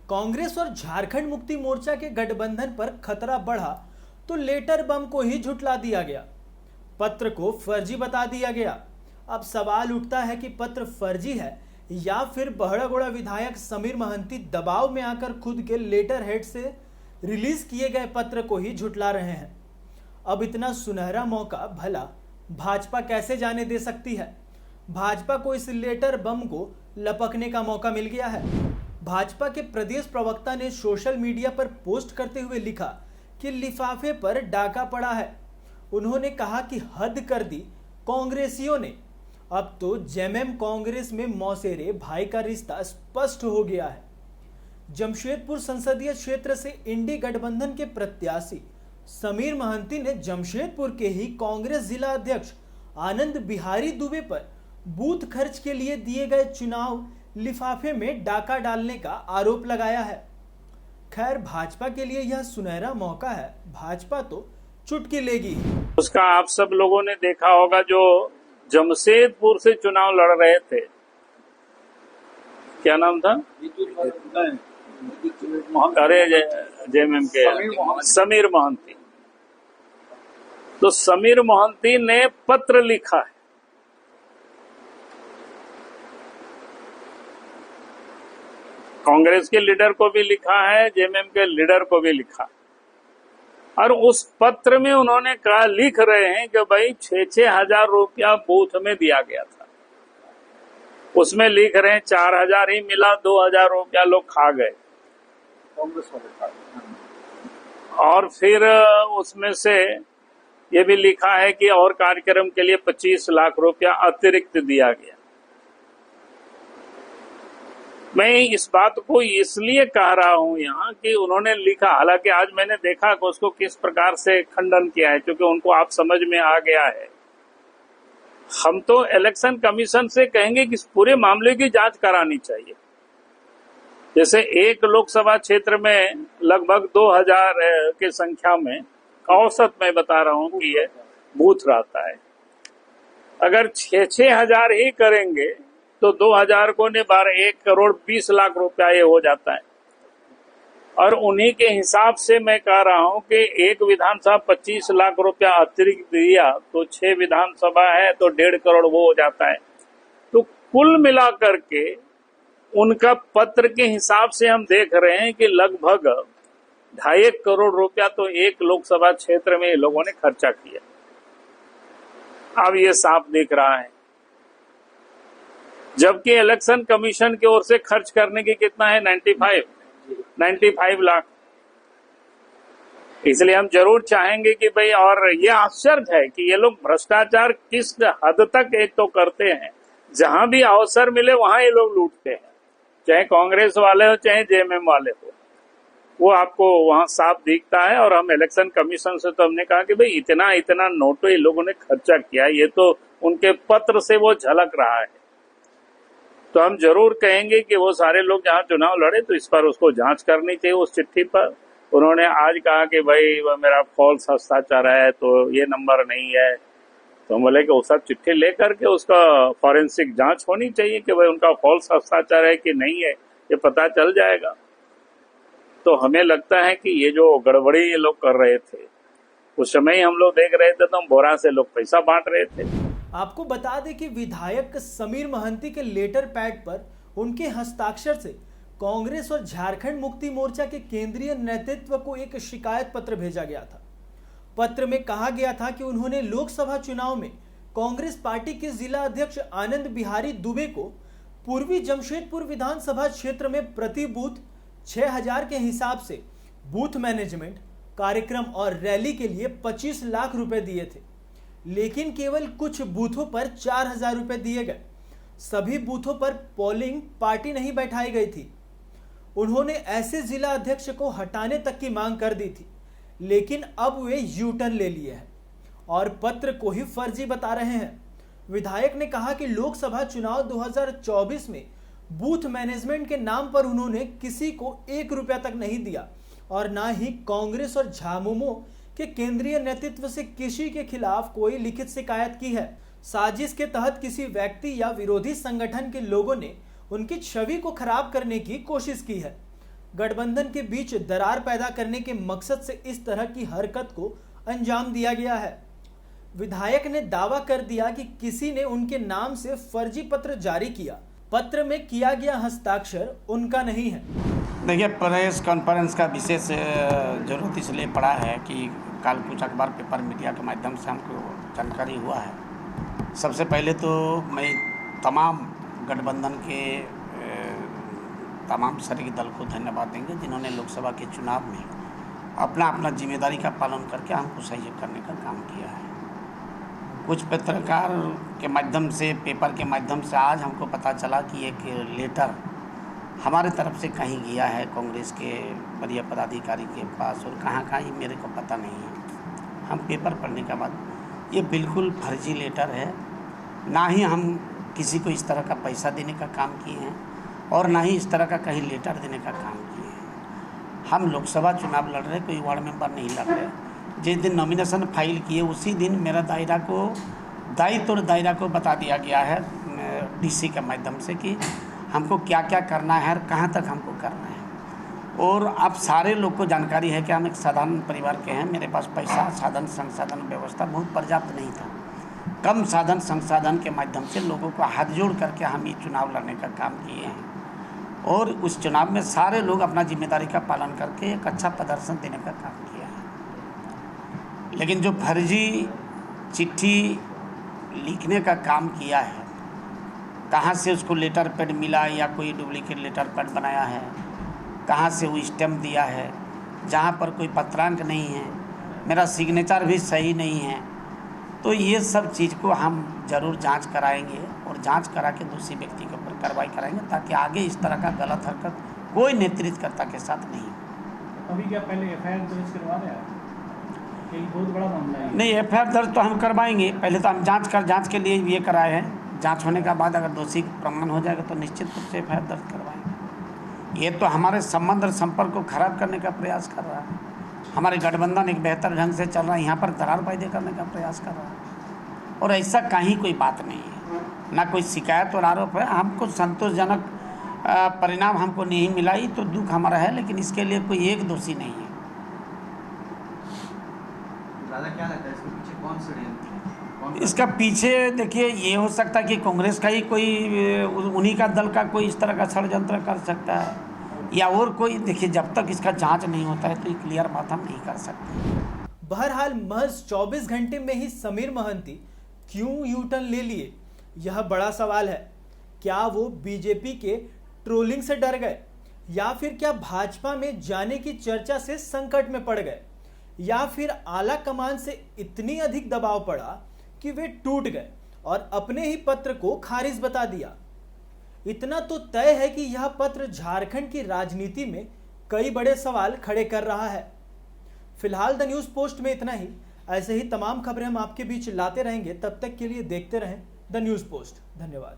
कांग्रेस और झारखंड मुक्ति मोर्चा के गठबंधन पर खतरा बढ़ा तो लेटर बम को ही झुठला दिया गया, पत्र को फर्जी बता दिया गया। अब सवाल उठता है कि पत्र फर्जी है या फिर बहड़ागोड़ा विधायक समीर महंती दबाव में आकर खुद के लेटर हेड से रिलीज किए गए पत्र को ही झुठला रहे हैं। अब इतना सुनहरा मौका भला भाजपा कैसे जाने दे सकती है? भाजपा को इस लेटर बम को लपकने का मौका मिल गया है। भाजपा के प्रदेश प्रवक्ता ने सोशल मीडिया पर पोस्ट करते हुए लिखा कि लिफाफे पर डाका पड़ा है। उन्होंने कहा कि हद कर दी कांग्रेसियों ने, अब तो जेएमएम कांग्रेस में मौसेरे भाई का रिश्ता स्पष्ट हो गया है। जमशेदपुर संसदीय क्षेत्र से इंडी गठबंधन के प्रत्याशी समीर महंती ने जमशेदपुर के ही कांग्रेस जिला अध्यक्ष आनंद बिहारी दुबे पर बूथ खर्च के लिए दिए गए चुनाव लिफाफे में डाका डालने का आरोप लगाया है। खैर, भाजपा के लिए यह सुनहरा मौका है, भाजपा तो चुटकी लेगी। उसका आप सब लोगों ने देखा होगा, जो जमशेदपुर से चुनाव लड़ रहे थे, क्या नाम था? अरे जेएमएम के समीर महंती। तो समीर महंती ने पत्र लिखा है, कांग्रेस के लीडर को भी लिखा है, जेएमएम के लीडर को भी लिखा, और उस पत्र में उन्होंने कहा, लिख रहे हैं कि भाई 6-6 हजार रुपया बूथ में दिया गया था। उसमें लिख रहे हैं 4,000 ही मिला, 2,000 रुपया लोग खा गए। और फिर उसमें से ये भी लिखा है कि और कार्यक्रम के लिए 25 लाख रुपया अतिरिक्त दिया गया। मैं इस बात को इसलिए कह रहा हूं यहाँ कि उन्होंने लिखा, हालांकि आज मैंने देखा कि उसको किस प्रकार से खंडन किया है, क्योंकि उनको आप समझ में आ गया है। हम तो इलेक्शन कमीशन से कहेंगे कि इस पूरे मामले की जांच करानी चाहिए। जैसे एक लोकसभा क्षेत्र में लगभग 2,000 की संख्या में औसत मैं बता रहा हूं कि ये बूथ रहता है। अगर 6-6 हजार ही करेंगे तो 2,000 को ने 1,20,00,000 रुपया ये हो जाता है। और उन्हीं के हिसाब से मैं कह रहा हूं कि एक विधानसभा 25 लाख रुपया अतिरिक्त दिया तो 6 विधानसभा है तो 1.5 करोड़ वो हो जाता है। तो कुल मिलाकर के उनका पत्र के हिसाब से हम देख रहे हैं कि लगभग 2.5 करोड़ रुपया तो एक लोकसभा क्षेत्र में लोगों ने खर्चा किया। अब ये साफ दिख रहा है, जबकि इलेक्शन कमीशन की ओर से खर्च करने की कितना है, 95 लाख। इसलिए हम जरूर चाहेंगे कि भाई, और ये आश्चर्य है कि ये लोग भ्रष्टाचार किस हद तक एक तो करते हैं, जहां भी अवसर मिले वहां ये लोग लूटते हैं, चाहे कांग्रेस वाले हो चाहे जेएमएम वाले हो, वो आपको वहां साफ दिखता है। और हम इलेक्शन कमीशन से तो हमने कहा कि भाई इतना नोटो ये लोगों ने खर्चा किया, ये तो उनके पत्र से वो झलक रहा है। तो हम जरूर कहेंगे कि वो सारे लोग जहां चुनाव लड़े तो इस पर उसको जांच करनी चाहिए। उस चिट्ठी पर उन्होंने आज कहा कि भाई मेरा फॉल्स हस्ताक्षर है तो ये नंबर नहीं है, तो हम बोले कि वो सब चिट्ठी लेकर के उसका फॉरेंसिक जांच होनी चाहिए कि भाई उनका फॉल्स हस्ताक्षर है कि नहीं है, ये पता चल जाएगा। तो हमें लगता है कि ये जो गड़बड़ी ये लोग कर रहे थे, उस समय हम लोग देख रहे थे तो हम बोरा से लोग पैसा बांट रहे थे। आपको बता दें कि विधायक समीर महंती के लेटर पैड पर उनके हस्ताक्षर से कांग्रेस और झारखंड मुक्ति मोर्चा के केंद्रीय नेतृत्व को एक शिकायत पत्र भेजा गया था। पत्र में कहा गया था कि उन्होंने लोकसभा चुनाव में कांग्रेस पार्टी के जिला अध्यक्ष आनंद बिहारी दुबे को पूर्वी जमशेदपुर विधानसभा क्षेत्र में प्रति बूथ 6,000 के हिसाब से बूथ मैनेजमेंट, कार्यक्रम और रैली के लिए 25 लाख रुपए दिए थे, लेकिन केवल कुछ बूथों पर 4,000 रुपए दिए गए। सभी बूथों पर पोलिंग पार्टी नहीं बैठाई गई थी। उन्होंने ऐसे जिला अध्यक्ष को हटाने तक की मांग कर दी थी, लेकिन अब वे यू टर्न ले लिए हैं और पत्र को ही फर्जी बता रहे हैं। विधायक ने कहा कि लोकसभा चुनाव 2024 में बूथ मैनेजमेंट के नाम पर उन्होंने किसी को 1 रुपया तक नहीं दिया और ना ही कांग्रेस और झामुमो के केंद्रीय नेतृत्व से किसी के खिलाफ कोई लिखित शिकायत की है। साजिश के तहत किसी व्यक्ति या विरोधी संगठन के लोगों ने उनकी छवि को खराब करने की कोशिश की है। गठबंधन के बीच दरार पैदा करने के मकसद से इस तरह की हरकत को अंजाम दिया गया है। विधायक ने दावा कर दिया कि किसी ने उनके नाम से फर्जी पत्र जारी किया। पत्र में किया गया हस्ताक्षर उनका नहीं है। देखिए, प्रेस कॉन्फ्रेंस का विशेष जरूरत इसलिए पड़ा है कि कल कुछ अखबार पेपर मीडिया के माध्यम से हमको जानकारी हुआ है। सबसे पहले तो मैं तमाम गठबंधन के तमाम शरीक दल को धन्यवाद देंगे जिन्होंने लोकसभा के चुनाव में अपना अपना जिम्मेदारी का पालन करके हमको सहयोग करने का काम किया है। कुछ पत्रकार के माध्यम से, पेपर के माध्यम से आज हमको पता चला कि एक लेटर हमारे तरफ से कहीं गया है कांग्रेस के वरीय पदाधिकारी के पास, और कहाँ ये मेरे को पता नहीं है। हम पेपर पढ़ने के बाद ये बिल्कुल फर्जी लेटर है। ना ही हम किसी को इस तरह का पैसा देने का काम किए हैं और ना ही इस तरह का कहीं लेटर देने का काम किए हैं। हम लोकसभा चुनाव लड़ रहे, कोई वार्ड मेंबर नहीं लड़ रहे। जिस दिन नॉमिनेशन फाइल किए उसी दिन मेरा दायित्व और दायरा को बता दिया गया है डीसी के माध्यम से कि हमको क्या क्या करना है और कहाँ तक हमको करना है। और अब सारे लोग को जानकारी है कि हम एक साधारण परिवार के हैं। मेरे पास पैसा, साधन संसाधन व्यवस्था बहुत पर्याप्त नहीं था। कम साधन संसाधन के माध्यम से लोगों को हाथ जोड़ करके हम ये चुनाव लड़ने का काम किए हैं और उस चुनाव में सारे लोग अपना जिम्मेदारी का पालन करके एक अच्छा प्रदर्शन देने का काम किया है। लेकिन जो फर्जी चिट्ठी लिखने का काम किया है, कहाँ से उसको लेटर पैड मिला या कोई डुप्लीकेट लेटर पैड बनाया है, कहाँ से वो स्टैम्प दिया है, जहाँ पर कोई पत्रांक नहीं है, मेरा सिग्नेचर भी सही नहीं है, तो ये सब चीज़ को हम ज़रूर जांच कराएंगे और जांच करा के दूसरे व्यक्ति के ऊपर कार्रवाई कराएंगे ताकि आगे इस तरह का गलत हरकत कोई नेतृत्वकर्ता के साथ नहीं हो। अभी क्या पहले एफआईआर दर्ज करवा रहे हैं? बहुत बड़ा मामला है। नहीं, एफआईआर दर्ज तो हम करवाएंगे। पहले तो हम जांच के लिए ये कराए हैं। जांच होने के बाद अगर दोषी प्रमाण हो जाएगा तो निश्चित रूप से एफआईआर दर्ज करवाएंगे। ये तो हमारे संबंध और संपर्क को खराब करने का प्रयास कर रहा है। हमारे गठबंधन एक बेहतर ढंग से चल रहा है, यहाँ पर दरार पैदा करने का प्रयास कर रहा है। और ऐसा कहीं कोई बात नहीं है, ना कोई शिकायत और आरोप है। हमको संतोषजनक परिणाम हमको नहीं मिला ही तो दुख हमारा है, लेकिन इसके लिए कोई एक दोषी नहीं है। दादा, क्या लगता है इसके पीछे कौन षड्यंत्र है? इसका पीछे देखिए, ये हो सकता है कि कांग्रेस का ही कोई, उन्हीं का दल का कोई इस तरह का षड्यंत्र कर सकता है या और कोई। देखिए, जब तक इसका जांच नहीं होता है तो ये क्लियर बात हम नहीं कर सकते। बहरहाल महज 24 घंटे में ही समीर महंती क्यों यूटर्न ले लिए, यह बड़ा सवाल है। क्या वो बीजेपी के ट्रोलिंग से डर गए या फिर क्या भाजपा में जाने की चर्चा से संकट में पड़ गए या फिर आला कमान से इतनी अधिक दबाव पड़ा कि वे टूट गए और अपने ही पत्र को खारिज बता दिया। इतना तो तय है कि यह पत्र झारखंड की राजनीति में कई बड़े सवाल खड़े कर रहा है। फिलहाल द न्यूज़ पोस्ट में इतना ही। ऐसे ही तमाम खबरें हम आपके बीच लाते रहेंगे। तब तक के लिए देखते रहें द न्यूज़ पोस्ट। धन्यवाद।